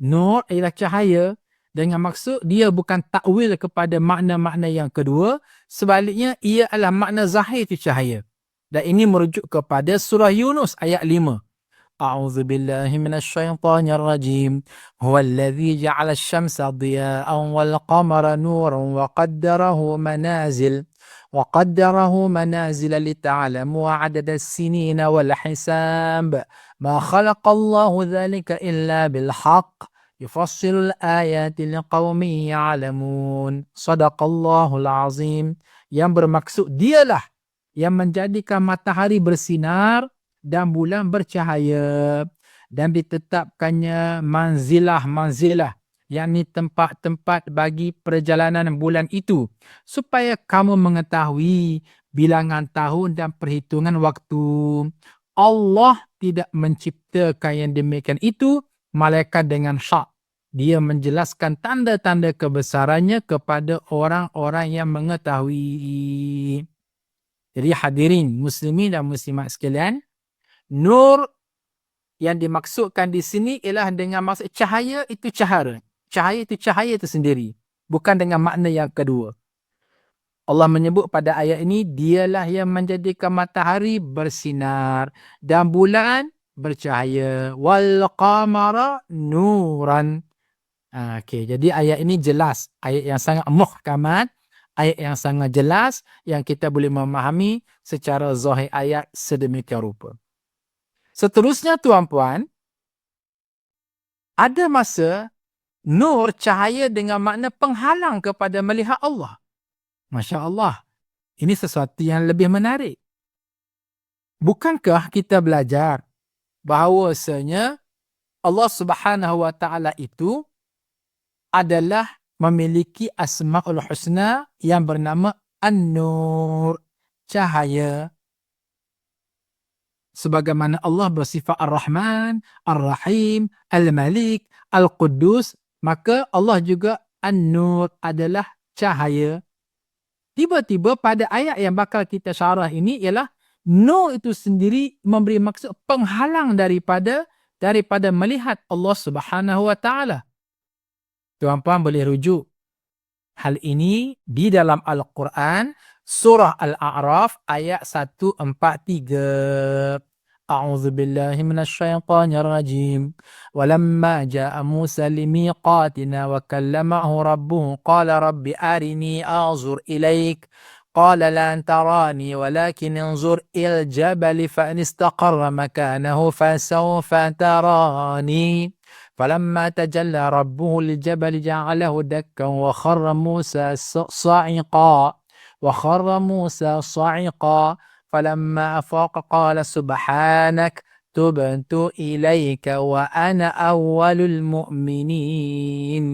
Nur ialah cahaya, dengan maksud dia bukan takwil kepada makna-makna yang kedua, sebaliknya ia adalah makna zahir itu cahaya. Dan ini merujuk kepada surah Yunus ayat 5. أعوذ بالله من الشيطان الرجيم هو الذي جعل الشمس ضياء والقمر نورا وقدره منازل لتعلموا عدد السنين والحساب ما خلق الله ذلك إلا بالحق يفصل الآيات لقوم يعلمون صدق الله العظيم. Yang bermaksud dialah yang menjadikan matahari bersinar dan bulan bercahaya, dan ditetapkannya manzilah-manzilah, yakni tempat-tempat bagi perjalanan bulan itu, supaya kamu mengetahui bilangan tahun dan perhitungan waktu. Allah tidak menciptakan yang demikian itu malaikat dengan hak. Dia menjelaskan tanda-tanda kebesarannya kepada orang-orang yang mengetahui. Jadi hadirin muslimin dan muslimat sekalian, nur yang dimaksudkan di sini ialah dengan maksud cahaya itu cahaya. Cahaya itu cahaya itu sendiri. Bukan dengan makna yang kedua. Allah menyebut pada ayat ini, dialah yang menjadikan matahari bersinar dan bulan bercahaya. Wal qamara nuran. Okay, jadi ayat ini jelas. Ayat yang sangat muhkamat. Ayat yang sangat jelas yang kita boleh memahami secara zahir ayat sedemikian rupa. Seterusnya tuan-puan, ada masa nur cahaya dengan makna penghalang kepada melihat Allah. Masya Allah, ini sesuatu yang lebih menarik. Bukankah kita belajar bahawasanya Allah Subhanahu wa Ta'ala itu adalah memiliki Asmaul Husna yang bernama An-Nur, cahaya. Sebagaimana Allah bersifat Ar-Rahman, Ar-Rahim, Al-Malik, Al-Quddus, maka Allah juga An-Nur, adalah cahaya. Tiba-tiba pada ayat yang bakal kita syarah ini ialah Nur itu sendiri memberi maksud penghalang daripada melihat Allah Subhanahu wa Ta'ala. Tuan-puan boleh rujuk hal ini di dalam Al-Quran, surah Al-A'raf ayat 143. أعوذ بالله من الشيطان الرجيم ولما جاء موسى لميقاتنا وكلمه ربه قال رب أرني أنظر إليك قال لن تراني ولكن انظر إلى الجبل فإن استقر مكانه فسوف تراني فلما تجلى ربه للجبل جعله دكا وخر موسى صعقا فلما أفاق قال سبحانك تبت إليك وأنا أول المؤمنين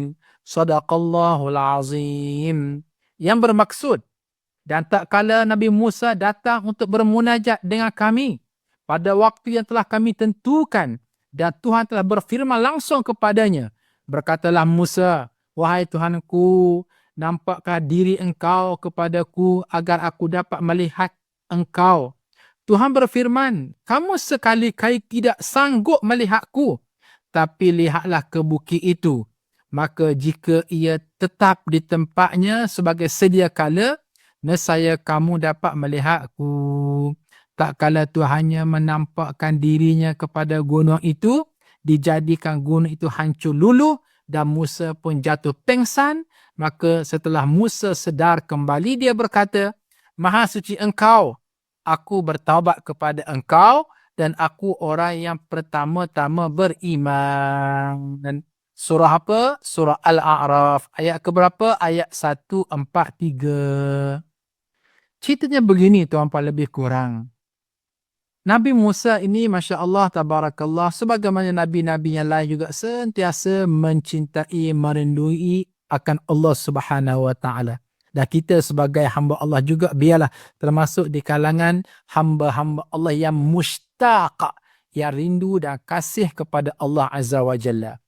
صدق الله العظيم. Yang bermaksud, dan tak kala Nabi Musa datang untuk bermunajat dengan kami pada waktu yang telah kami tentukan, dan Tuhan telah berfirman langsung kepadanya. Berkatalah Musa, wahai Tuhanku, nampakkah diri engkau kepadaku agar aku dapat melihat engkau? Tuhan berfirman, kamu sekali-kali tidak sanggup melihatku, tapi lihatlah ke bukit itu. Maka jika ia tetap di tempatnya sebagai sedia kala, nescaya kamu dapat melihatku. Tak kala Tuhannya menampakkan dirinya kepada gunung itu, dijadikan gunung itu hancur luluh dan Musa pun jatuh pengsan. Maka setelah Musa sedar kembali, dia berkata, Maha suci engkau, aku bertaubat kepada engkau dan aku orang yang pertama-tama beriman. Dan surah apa? Surah Al-A'raf. Ayat keberapa? Ayat 143. Ceritanya begini tuan-puan lebih kurang. Nabi Musa ini Masya Allah Tabarakallah, sebagaimana Nabi-Nabi yang lain juga sentiasa mencintai, merindui akan Allah Subhanahu wa Ta'ala. Dan kita sebagai hamba Allah juga biarlah termasuk di kalangan hamba-hamba Allah yang mushtaq, yang rindu dan kasih kepada Allah Azza wa Jalla.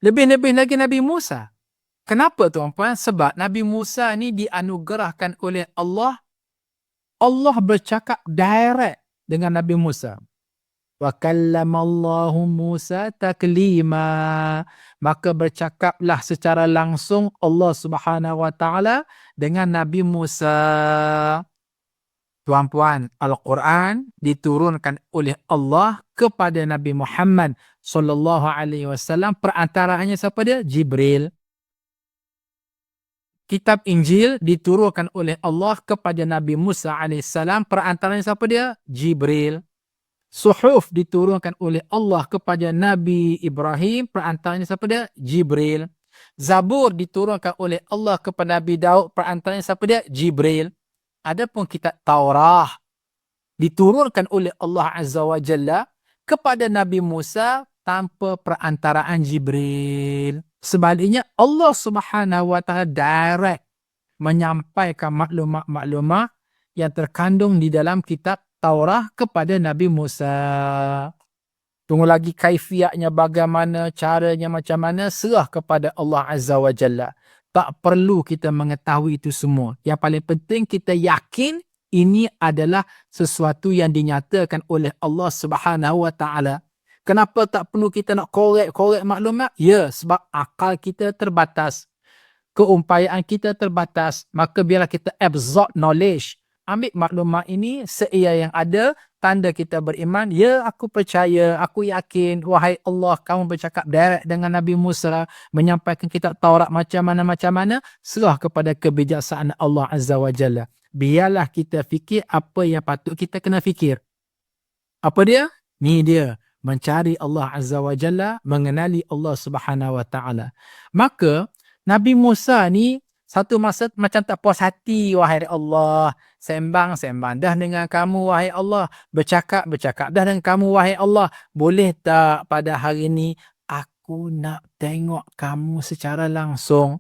Lebih-lebih lagi Nabi Musa. Kenapa tuan-puan? Sebab Nabi Musa ni dianugerahkan oleh Allah. Allah bercakap direct dengan Nabi Musa. Wa kallamallahu Musa taklima. Maka bercakaplah secara langsung Allah Subhanahu wa taala dengan Nabi Musa. Tuan-puan, Al-Quran diturunkan oleh Allah kepada Nabi Muhammad sallallahu alaihi wasallam, perantaranya siapa dia? Jibril. Kitab Injil diturunkan oleh Allah kepada Nabi Musa alaihissalam, perantaranya siapa dia? Jibril. Suhuf diturunkan oleh Allah kepada Nabi Ibrahim, perantaranya siapa dia? Jibril. Zabur diturunkan oleh Allah kepada Nabi Daud, perantaranya siapa dia? Jibril. Adapun kitab Taurah diturunkan oleh Allah Azza wa Jalla kepada Nabi Musa tanpa perantaraan Jibril. Sebaliknya Allah Subhanahu wa taala direct menyampaikan maklumat-maklumat yang terkandung di dalam kitab Taurah kepada Nabi Musa. Tunggu lagi kaifiatnya bagaimana, caranya macam mana, serah kepada Allah Azza wa Jalla. Tak perlu kita mengetahui itu semua. Yang paling penting kita yakin ini adalah sesuatu yang dinyatakan oleh Allah Subhanahu wa taala. Kenapa tak perlu kita nak korek maklumat? Ya, sebab akal kita terbatas. Keumpayaan kita terbatas. Maka biarlah kita absorb knowledge. Ambil maklumat ini seia yang ada, tanda kita beriman. Ya, aku percaya, aku yakin. Wahai Allah, kamu bercakap direct dengan Nabi Musa, menyampaikan kitab Taurat macam mana. Serah kepada kebijaksanaan Allah Azza wa Jalla. Biarlah kita fikir apa yang patut kita kena fikir. Apa dia? Ni dia. Mencari Allah Azza wa Jalla, mengenali Allah Subhanahu wa taala. Maka Nabi Musa ni satu masa macam tak puas hati, wahai Allah. Sembang dah dengan kamu, wahai Allah. Bercakap dah dengan kamu, wahai Allah. Boleh tak pada hari ni aku nak tengok kamu secara langsung?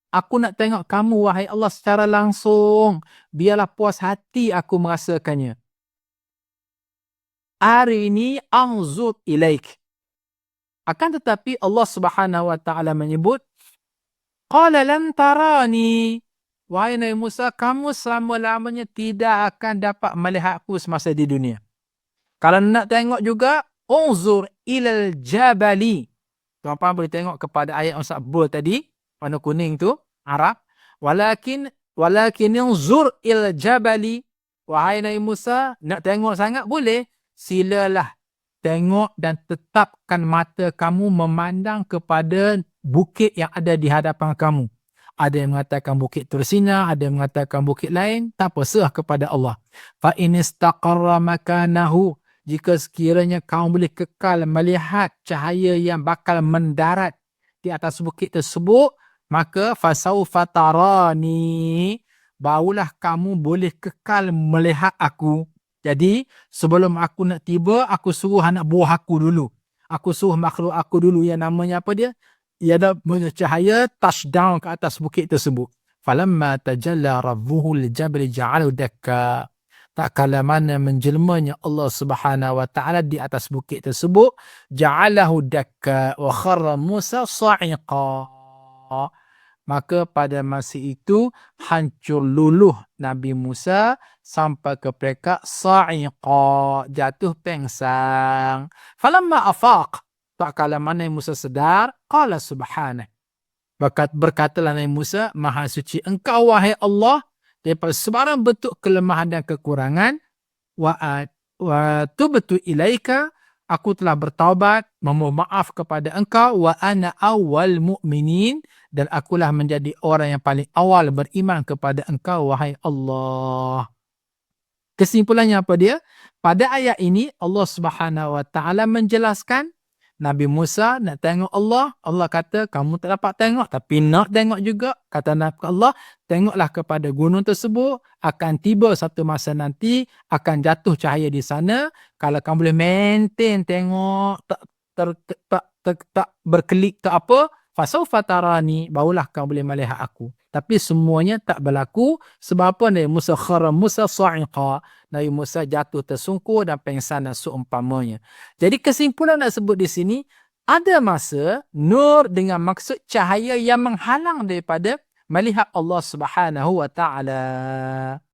Aku nak tengok kamu, wahai Allah, secara langsung. Biarlah puas hati aku merasakannya. Hari ini anzur ilaik. Akan tetapi Allah Subhanahu wa taala menyebut, qala lan tarani. Wahai Nabi Musa, kamu selama-lamanya tidak akan dapat melihat aku semasa di dunia. Kalau nak tengok juga, unzur ilal jabali. Tuan-tuan boleh tengok kepada ayat Ustaz Bul tadi, warna kuning tu, Arab. Walakin unzur ilal jabali. Wahai Nabi Musa, nak tengok sangat boleh. Silalah tengok dan tetapkan mata kamu memandang kepada bukit yang ada di hadapan kamu. Ada yang mengatakan bukit Tursina, ada yang mengatakan bukit lain. Tak apa, serah kepada Allah. Fa in istaqarra makanahu. Jika sekiranya kamu boleh kekal melihat cahaya yang bakal mendarat di atas bukit tersebut, maka fasaufa tarani. Barulah kamu boleh kekal melihat aku. Jadi, sebelum aku nak tiba, aku suruh anak buah aku dulu. Aku suruh makhluk aku dulu yang namanya apa dia? Ia ada cahaya touchdown ke atas bukit tersebut. Falamma tajalla rabbuhu al-jabal ja'alahu dakka. Tak kala mana menjelmanya Allah Subhanahu wa taala di atas bukit tersebut, ja'alahu dakka wa kharra Musa sa'iqa. Maka pada masa itu hancur luluh Nabi Musa sampai ke peringkat sa'iqa, jatuh pengsang. Falamma afaq, tak kala mana Musa sedar, qala subhanah. Berkatalah Nabi Musa, maha suci engkau wahai Allah daripada sebarang bentuk kelemahan dan kekurangan. Wa tubtu ilaika, aku telah bertaubat, memohon maaf kepada engkau. Wa ana awwal mu'minin, dan akulah menjadi orang yang paling awal beriman kepada engkau wahai Allah. Kesimpulannya apa dia? Pada ayat ini Allah Subhanahu wa taala menjelaskan Nabi Musa nak tengok Allah. Allah kata kamu tak dapat tengok, tapi nak tengok juga. Kata Nabi Allah, tengoklah kepada gunung tersebut, akan tiba satu masa nanti akan jatuh cahaya di sana. Kalau kamu boleh maintain tengok, tak berkelip ke apa, fasaufa tarani, barulah kamu boleh melihat aku. Tapi semuanya tak berlaku. Sebab apa? Nabi Musa kharra Musa sa'iqa. Nabi Musa jatuh tersungkur dan pengsan dan seumpamanya. Jadi kesimpulan nak sebut di sini, ada masa nur dengan maksud cahaya yang menghalang daripada melihat Allah Subhanahu wa taala.